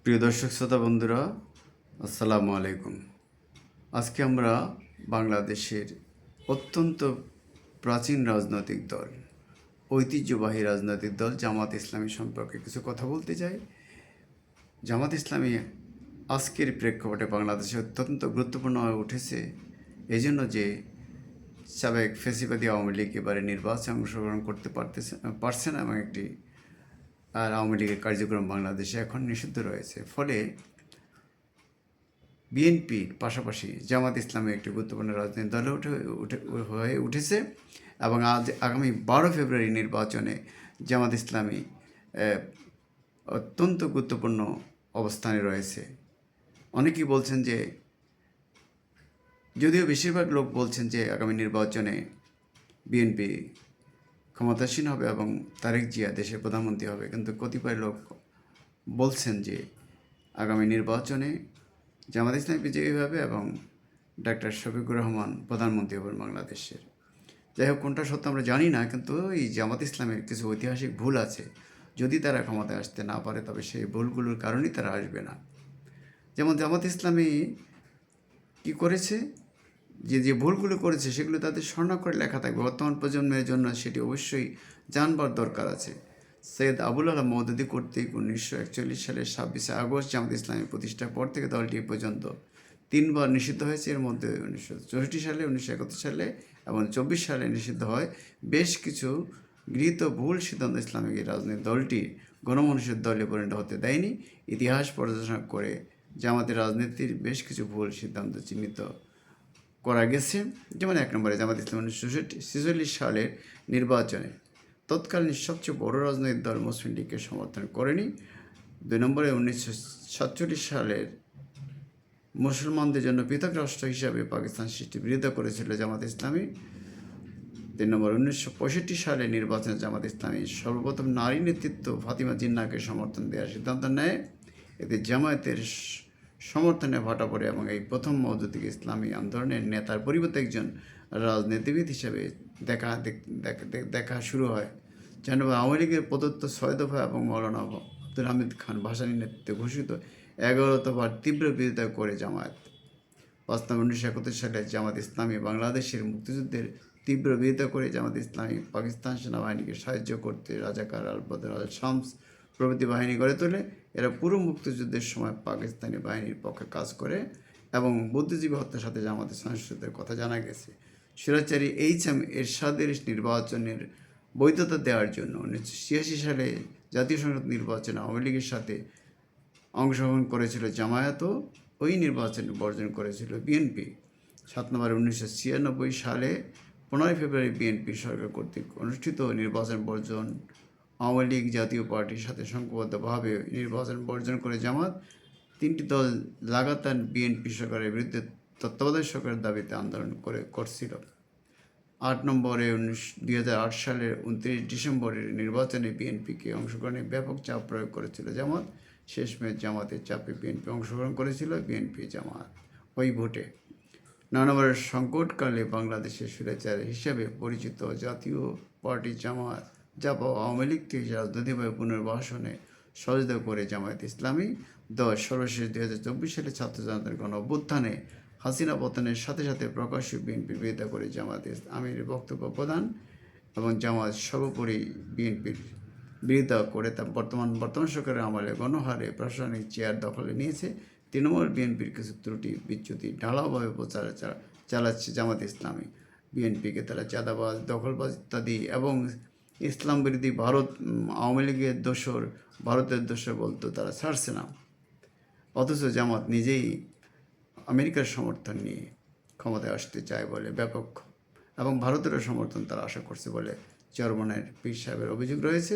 প্রিয় দর্শক শ্রোতা বন্ধুরা, আসসালামু আলাইকুম। আজকে আমরা বাংলাদেশের অত্যন্ত প্রাচীন রাজনৈতিক দল, ঐতিহ্যবাহী রাজনৈতিক দল জামাত ইসলামী সম্পর্কে কিছু কথা বলতে চাই। জামাত ইসলামী আজকের প্রেক্ষাপটে বাংলাদেশে অত্যন্ত গুরুত্বপূর্ণ হয়ে উঠেছে এজন্য যে সাবেক ফ্যাসিবাদী আওয়ামী লীগ এবারে নির্বাচনে অংশগ্রহণ করতে পারছে না এবং আর আওয়ামী লীগের কার্যক্রম বাংলাদেশে এখন নিষিদ্ধ রয়েছে। ফলে বিএনপির পাশাপাশি জামাত ইসলামী একটি গুরুত্বপূর্ণ রাজনৈতিক দলে হয়ে উঠেছে এবং আগামী 12 ফেব্রুয়ারি নির্বাচনে জামাত ইসলামী অত্যন্ত গুরুত্বপূর্ণ অবস্থানে রয়েছে। অনেকেই বলছেন যে, যদিও বেশিরভাগ লোক বলছেন যে আগামী নির্বাচনে বিএনপি ক্ষমতাসীন হবে এবং তারেক জিয়া দেশের প্রধানমন্ত্রী হবে, কিন্তু কতিপয় লোক বলছেন যে আগামী নির্বাচনে জামাত ইসলামী বিজয়ী হবে এবং ডাক্তার শফিকুর রহমান প্রধানমন্ত্রী হবেন বাংলাদেশের। যাই হোক, কোনটা সত্য আমরা জানি না, কিন্তু এই জামাত ইসলামের কিছু ঐতিহাসিক ভুল আছে। যদি তারা ক্ষমতায় আসতে না পারে তবে সেই ভুলগুলোর কারণেই তারা আসবে না। যেমন জামাত ইসলামী কী করেছে, যে ভুলগুলো করেছে সেগুলো তাদের স্বর্ণাক্ষরে লেখা থাকবে। বর্তমান প্রজন্মের জন্য সেটি অবশ্যই জানবার দরকার আছে। সৈয়দ আবুল আলম মওদুদী কর্তৃক 1941 সালের 26শে আগস্ট জামাত ইসলামী প্রতিষ্ঠার পর থেকে দলটি পর্যন্ত 3বার নিষিদ্ধ হয়েছে। এর মধ্যে 1964 সালে, 1971 সালে এবং 24 সালে নিষিদ্ধ হয়। বেশ কিছু গৃহীত ভুল সিদ্ধান্ত ইসলামিক এই রাজনৈতিক দলটি গণমানুষের দলে পরিণত হতে দেয়নি। ইতিহাস পর্যালোচনা করে জামাতের রাজনীতির বেশ কিছু ভুল সিদ্ধান্ত চিহ্নিত করা গেছে। যেমন 1 নম্বরে জামাত ইসলাম 1946 সালের নির্বাচনে তৎকালীন সবচেয়ে বড় রাজনৈতিক দল মুসলিম লীগকে সমর্থন করেনি। 2 নম্বরে 1947 সালের মুসলমানদের জন্য পৃথক রাষ্ট্র হিসাবে পাকিস্তান সৃষ্টির বিরোধিতা করেছিল জামাত ইসলামী। 3 নম্বর 1965 সালে নির্বাচনে জামাত ইসলামী সর্বপ্রথম নারী নেতৃত্ব ফাতিমা জিন্নাহকে সমর্থন দেওয়ার সিদ্ধান্ত নেয়। এতে জামায়াতের সমর্থনে ভাটা পড়ে এবং এই প্রথম মওদুদী ইসলামী আন্দোলনের নেতার পরিবর্তে একজন রাজনীতিবিদ হিসেবে দেখা শুরু হয়। যেন আওয়ামী লীগের প্রদত্ত 6 দফা এবং মৌলানা আব্দুল হামিদ খান ভাসানী নেতৃত্বে ঘোষিত 11 দফার তীব্র বিরোধিতা করে জামায়াত। 5 নম্বর 1971 সালে জামাত ইসলামী বাংলাদেশের মুক্তিযুদ্ধের তীব্র বিরোধিতা করে জামাত ইসলামী পাকিস্তান সেনাবাহিনীকে সাহায্য করতে রাজাকার, আল-বদর, আল-শামস প্রভৃতি বাহিনী গড়ে তোলে। এরা পুরো মুক্তিযুদ্ধের সময় পাকিস্তানি বাহিনীর পক্ষে কাজ করে এবং বুদ্ধিজীবী হত্যার সাথে জামাতের সংশ্লিষ্টতার কথা জানা গেছে। স্বৈরাচারী এইচ.এম. এরশাদের নির্বাচনের বৈধতা দেওয়ার জন্য 1986 সালে জাতীয় সংসদ নির্বাচনে আওয়ামী লীগের সাথে অংশগ্রহণ করেছিল জামায়াতও ওই নির্বাচন বর্জন করেছিল বিএনপি। 7 নম্বরে 1996 সালে 15 ফেব্রুয়ারি বিএনপি সরকার কর্তৃক অনুষ্ঠিত নির্বাচন বর্জন। আওয়ামী লীগ জাতীয় পার্টির সাথে সংঘবদ্ধভাবে নির্বাচন বর্জন করে জামাত। 3টি দল লাগাতার বিএনপি সরকারের বিরুদ্ধে তত্ত্বাবধায়ক সরকারের দাবিতে আন্দোলন করছিল। 8 নম্বরে 2008 সালের 29 ডিসেম্বরের নির্বাচনে বিএনপিকে অংশগ্রহণে ব্যাপক চাপ প্রয়োগ করেছিল জামাত। শেষমেশ জামাতের চাপে বিএনপি অংশগ্রহণ করেছিল। বিএনপি জামাত ওই ভোটে 9 নম্বরের সংকটকালে বাংলাদেশের স্বৈরাচার হিসেবে পরিচিত জাতীয় পার্টি জামাত আওয়ামী লীগকে রাজনৈতিকভাবে পুনর্বাসনে সহযোগিতা করে জামায়াত ইসলামী। 10 সর্বশেষ 2024 সালে ছাত্র জনতার গণ অভ্যুত্থানে হাসিনা পতনের সাথে সাথে প্রকাশ্যে বিএনপির বিরোধিতা করে জামায়াত আমিরের বক্তব্য প্রদান এবং জামায়াত সর্বোপরি বিএনপির বিরোধিতা করে তা বর্তমান সরকারের আমলে গণহারে প্রশাসনিক চেয়ার দখলে নিয়েছে। তৃণমূল বিএনপির কিছু ত্রুটি বিচ্যুতি ঢালাওভাবে প্রচার চালাচ্ছে জামাত ইসলামী। বিএনপিকে তারা চাঁদাবাজ, দখলবাজ ইত্যাদি এবং ইসলাম বিরোধী আওয়ামী লীগের ভারতের দোসর বলতো তারা ছাড়ছে না। অথচ জামাত নিজেই আমেরিকার সমর্থন নিয়ে ক্ষমতায় আসতে চায় বলে ব্যাপক এবং ভারতেরও সমর্থন তারা আশা করছে বলে চরমনের পীর সাহেবের অভিযোগ রয়েছে।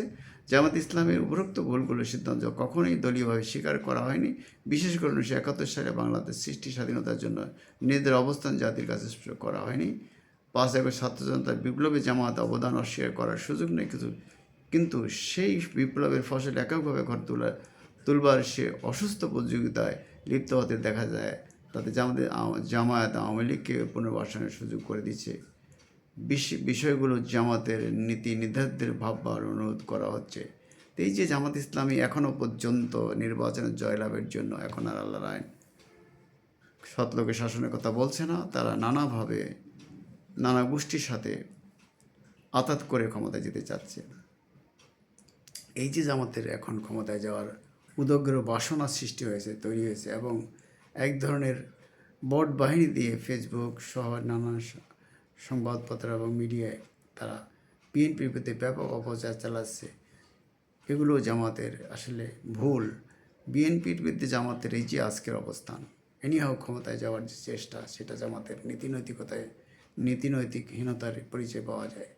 জামাত ইসলামের উপরোক্ত ভুলগুলোর সিদ্ধান্ত কখনোই দলীয়ভাবে স্বীকার করা হয়নি। বিশেষ করে 1971 সালে বাংলাদেশ সৃষ্টি স্বাধীনতার জন্য নিজেদের অবস্থান জাতির কাছে স্পষ্ট করা হয়নি। 5 আগস্ট ছাত্র জনতার বিপ্লবে জামাত অবদান অস্বীকার করার সুযোগ নেই, কিন্তু সেই বিপ্লবের ফসল এককভাবে ঘর তুলবার সে অসুস্থ প্রতিযোগিতায় লিপ্ত হতে দেখা যায়। তাতে জামায়াত আওয়ামী লীগকে পুনর্বাসনের সুযোগ করে দিচ্ছে। বিষয়গুলো জামাতের নীতি নির্ধারকদের ভাববার অনুরোধ করা হচ্ছে। তো এই যে জামাত ইসলামী এখনও পর্যন্ত নির্বাচনের জয়লাভের জন্য এখন আর আল্লাহর আইন সৎ লোকের শাসনের কথা বলছে না, তারা নানাভাবে নানা গোষ্ঠীর সাথে আতাত করে ক্ষমতায় যেতে চাচ্ছে। এই যে জামাতের এখন ক্ষমতায় যাওয়ার উদগ্র বাসনা সৃষ্টি হয়েছে, তৈরি হয়েছে, এবং এক ধরনের বট বাহিনী দিয়ে ফেসবুক সহ নানান সংবাদপত্র এবং মিডিয়ায় তারা বিএনপির প্রতি ব্যাপক অপপ্রচার চালাচ্ছে। এগুলো জামাতের আসলে ভুল। বিএনপির বিরুদ্ধে জামাতের এই যে আজকের অবস্থান, এনিহাও ক্ষমতায় যাওয়ার যে চেষ্টা, সেটা জামাতের নীতিনৈতিকহীনতার পরিচয় পাওয়া যায়।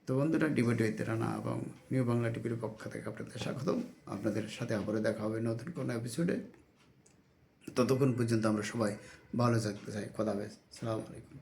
তো বন্ধুরা, ডিবেট উইথ রানা এবং নিউ বাংলা টিভির পক্ষ থেকে আপনাদের স্বাগতম। আপনাদের সাথে আবারও দেখা হবে নতুন কোনো এপিসোডে। ততক্ষণ পর্যন্ত আমরা সবাই ভালো থাকতে চাই। খোদা হাফেজ। আসসালামু আলাইকুম।